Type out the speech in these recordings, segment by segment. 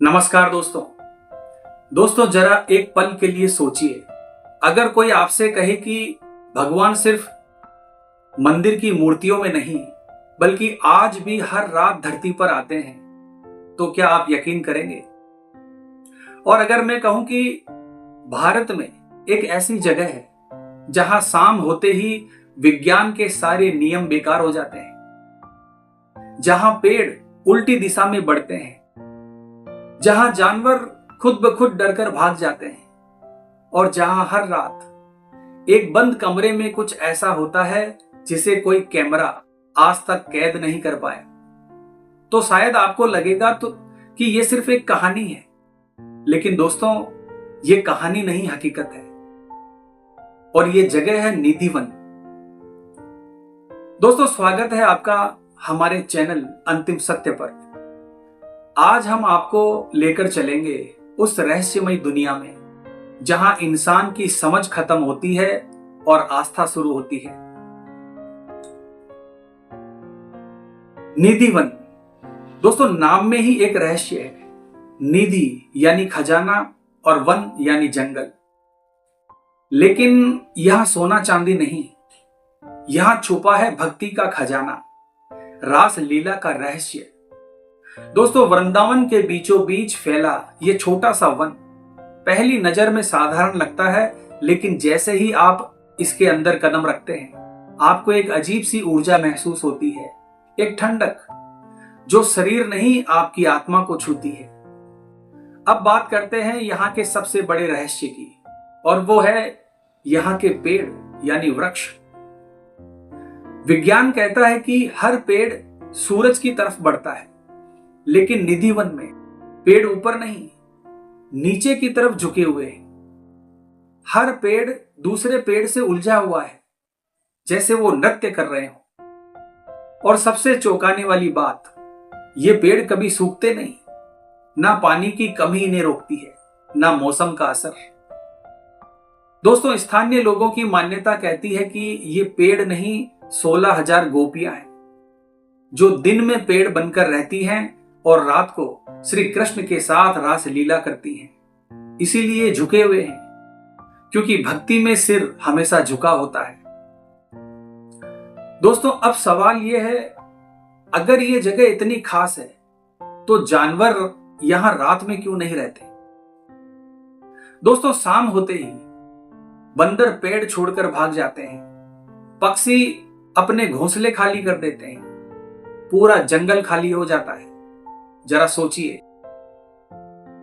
नमस्कार दोस्तों। दोस्तों जरा एक पल के लिए सोचिए, अगर कोई आपसे कहे कि भगवान सिर्फ मंदिर की मूर्तियों में नहीं बल्कि आज भी हर रात धरती पर आते हैं, तो क्या आप यकीन करेंगे? और अगर मैं कहूं कि भारत में एक ऐसी जगह है जहां शाम होते ही विज्ञान के सारे नियम बेकार हो जाते हैं, जहां पेड़ उल्टी दिशा में बढ़ते हैं, जहां जानवर खुद ब खुद डरकर भाग जाते हैं और जहां हर रात एक बंद कमरे में कुछ ऐसा होता है जिसे कोई कैमरा आज तक कैद नहीं कर पाया, तो शायद आपको लगेगा कि यह सिर्फ एक कहानी है। लेकिन दोस्तों, यह कहानी नहीं, हकीकत है। और यह जगह है निधिवन। दोस्तों, स्वागत है आपका हमारे चैनल अंतिम सत्य पर। आज हम आपको लेकर चलेंगे उस रहस्यमय दुनिया में जहां इंसान की समझ खत्म होती है और आस्था शुरू होती है। निधिवन। दोस्तों, नाम में ही एक रहस्य है। निधि यानी खजाना और वन यानी जंगल। लेकिन यहां सोना चांदी नहीं, यहां छुपा है भक्ति का खजाना, रास लीला का रहस्य। दोस्तों, वृंदावन के बीचों बीच फैला ये छोटा सा वन पहली नजर में साधारण लगता है, लेकिन जैसे ही आप इसके अंदर कदम रखते हैं आपको एक अजीब सी ऊर्जा महसूस होती है, एक ठंडक जो शरीर नहीं आपकी आत्मा को छूती है। अब बात करते हैं यहाँ के सबसे बड़े रहस्य की, और वो है यहाँ के पेड़ यानी वृक्ष। विज्ञान कहता है कि हर पेड़ सूरज की तरफ बढ़ता है, लेकिन निधिवन में पेड़ ऊपर नहीं, नीचे की तरफ झुके हुए हैं। हर पेड़ दूसरे पेड़ से उलझा हुआ है, जैसे वो नृत्य कर रहे हो। और सबसे चौंकाने वाली बात, ये पेड़ कभी सूखते नहीं, ना पानी की कमी इन्हें रोकती है, ना मौसम का असर। दोस्तों, स्थानीय लोगों की मान्यता कहती है कि ये पेड़ नहीं 16,000 गोपियां हैं जो दिन में पेड़ बनकर रहती हैं और रात को श्री कृष्ण के साथ रास लीला करती हैं। इसीलिए झुके हुए हैं, क्योंकि भक्ति में सिर हमेशा झुका होता है। दोस्तों, अब सवाल यह है, अगर यह जगह इतनी खास है तो जानवर यहां रात में क्यों नहीं रहते? दोस्तों, शाम होते ही बंदर पेड़ छोड़कर भाग जाते हैं, पक्षी अपने घोंसले खाली कर देते हैं, पूरा जंगल खाली हो जाता है। जरा सोचिए,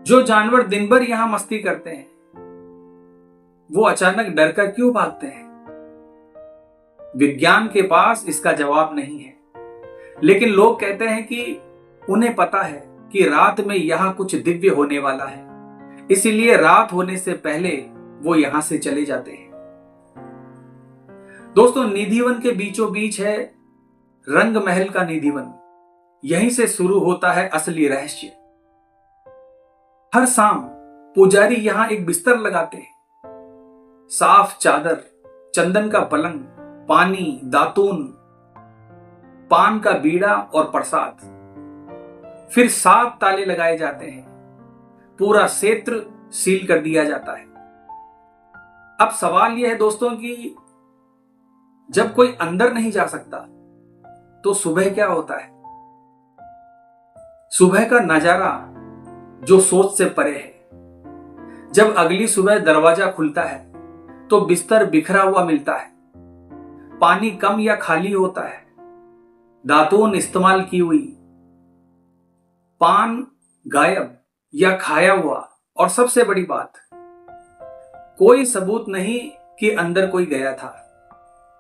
जो जानवर दिन भर यहां मस्ती करते हैं वो अचानक डरकर क्यों भागते हैं? विज्ञान के पास इसका जवाब नहीं है, लेकिन लोग कहते हैं कि उन्हें पता है कि रात में यहां कुछ दिव्य होने वाला है, इसीलिए रात होने से पहले वो यहां से चले जाते हैं। दोस्तों, निधिवन के बीचों बीच है रंग महल का निधिवन। यहीं से शुरू होता है असली रहस्य। हर शाम पुजारी यहां एक बिस्तर लगाते हैं, साफ चादर, चंदन का पलंग, पानी, दातून, पान का बीड़ा और प्रसाद। फिर 7 ताले लगाए जाते हैं, पूरा क्षेत्र सील कर दिया जाता है। अब सवाल यह है दोस्तों कि जब कोई अंदर नहीं जा सकता तो सुबह क्या होता है? सुबह का नजारा जो सोच से परे है। जब अगली सुबह दरवाजा खुलता है तो बिस्तर बिखरा हुआ मिलता है, पानी कम या खाली होता है, दातून इस्तेमाल की हुई, पान गायब या खाया हुआ, और सबसे बड़ी बात, कोई सबूत नहीं कि अंदर कोई गया था।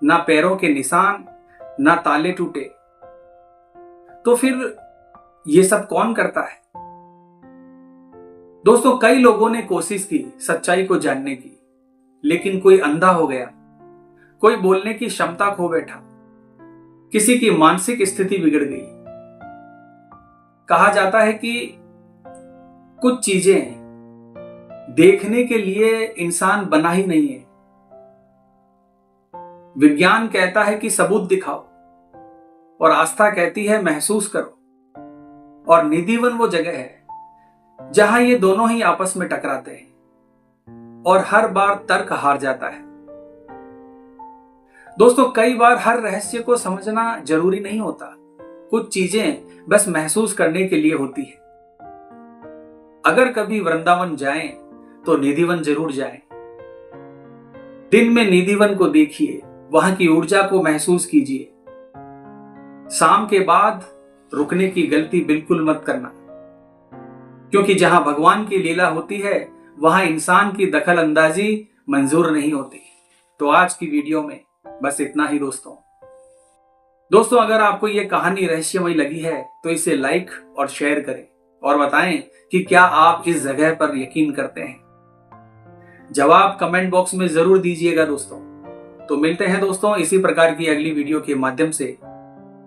ना पैरों के निशान, ना ताले टूटे। तो फिर ये सब कौन करता है? दोस्तों, कई लोगों ने कोशिश की सच्चाई को जानने की, लेकिन कोई अंधा हो गया, कोई बोलने की क्षमता खो बैठा, किसी की मानसिक स्थिति बिगड़ गई। कहा जाता है कि कुछ चीजें देखने के लिए इंसान बना ही नहीं है। विज्ञान कहता है कि सबूत दिखाओ, और आस्था कहती है महसूस करो। और निधिवन वो जगह है जहां ये दोनों ही आपस में टकराते हैं और हर बार तर्क हार जाता है। दोस्तों, कई बार हर रहस्य को समझना जरूरी नहीं होता, कुछ चीजें बस महसूस करने के लिए होती है। अगर कभी वृंदावन जाएं तो निधिवन जरूर जाएं। दिन में निधिवन को देखिए, वहां की ऊर्जा को महसूस कीजिए। शाम के बाद रुकने की गलती बिल्कुल मत करना, क्योंकि जहां भगवान की लीला होती है वहां इंसान की दखल अंदाजी मंजूर नहीं होती। तो आज की वीडियो में बस इतना ही दोस्तों, अगर आपको यह कहानी रहस्यमय लगी है तो इसे लाइक और शेयर करें और बताएं कि क्या आप इस जगह पर यकीन करते हैं। जवाब कमेंट बॉक्स में जरूर दीजिएगा दोस्तों। तो मिलते हैं दोस्तों इसी प्रकार की अगली वीडियो के माध्यम से।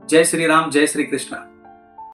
जय श्री राम, जय श्री कृष्णा।